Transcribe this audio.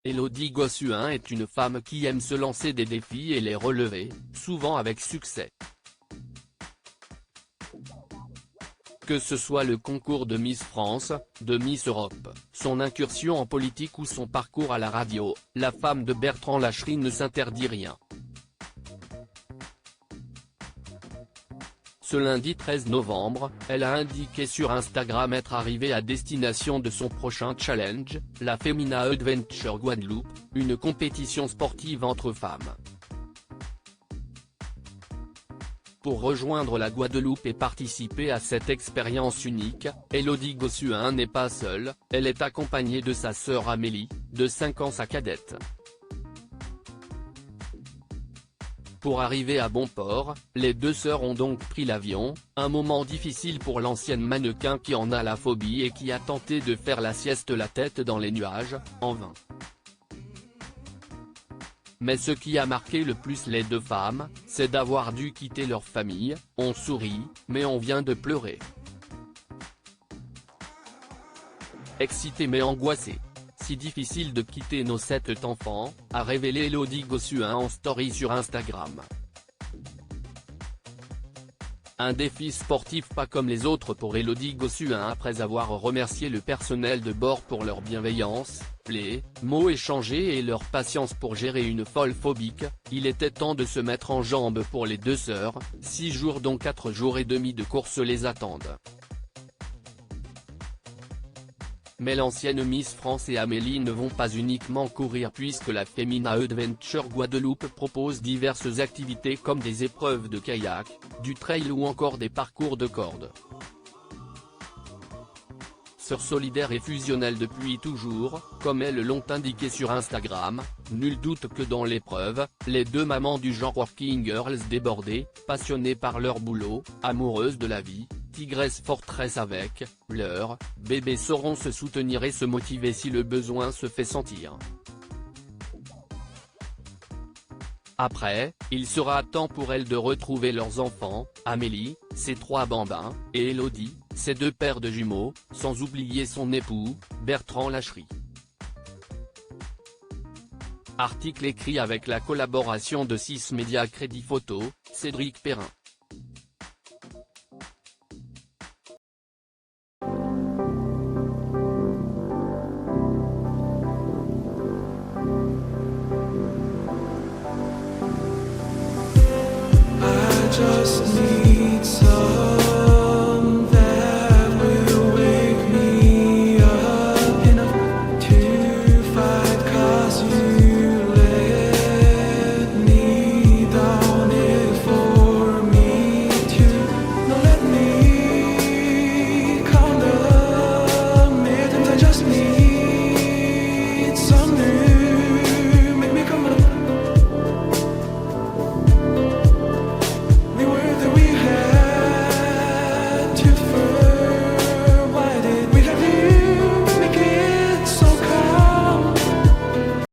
Élodie Gossuin est une femme qui aime se lancer des défis et les relever, souvent avec succès. Que ce soit le concours de Miss France, de Miss Europe, son incursion en politique ou son parcours à la radio, la femme de Bertrand Lacherie ne s'interdit rien. Ce lundi 13 novembre, elle a indiqué sur Instagram être arrivée à destination de son prochain challenge, la Femina Adventure Guadeloupe, une compétition sportive entre femmes. Pour rejoindre la Guadeloupe et participer à cette expérience unique, Élodie Gossuin n'est pas seule, elle est accompagnée de sa sœur Amélie, de 5 ans sa cadette. Pour arriver à bon port, les deux sœurs ont donc pris l'avion, un moment difficile pour l'ancienne mannequin qui en a la phobie et qui a tenté de faire la sieste la tête dans les nuages, en vain. Mais ce qui a marqué le plus les deux femmes, c'est d'avoir dû quitter leur famille. On sourit, mais on vient de pleurer. Excitée mais angoissée. Si difficile de quitter nos 7 enfants, a révélé Élodie Gossuin en story sur Instagram. Un défi sportif pas comme les autres pour Élodie Gossuin après avoir remercié le personnel de bord pour leur bienveillance, les mots échangés et leur patience pour gérer une folle phobique. Il était temps de se mettre en jambes pour les deux sœurs, 6 jours dont 4 jours et demi de course les attendent. Mais l'ancienne Miss France et Amélie ne vont pas uniquement courir puisque la Femina Adventure Guadeloupe propose diverses activités comme des épreuves de kayak, du trail ou encore des parcours de corde. Sœurs solidaires et fusionnelles depuis toujours, comme elles l'ont indiqué sur Instagram, nul doute que dans l'épreuve, les deux mamans du genre Working Girls débordées, passionnées par leur boulot, amoureuses de la vie, tigresses forteresses avec leur bébé sauront se soutenir et se motiver si le besoin se fait sentir. Après, il sera temps pour elles de retrouver leurs enfants, Amélie, ses 3 bambins, et Élodie, ses 2 paires de jumeaux, sans oublier son époux, Bertrand Lacherie. Article écrit avec la collaboration de 6 médias Crédit Photo, Cédric Perrin. Just need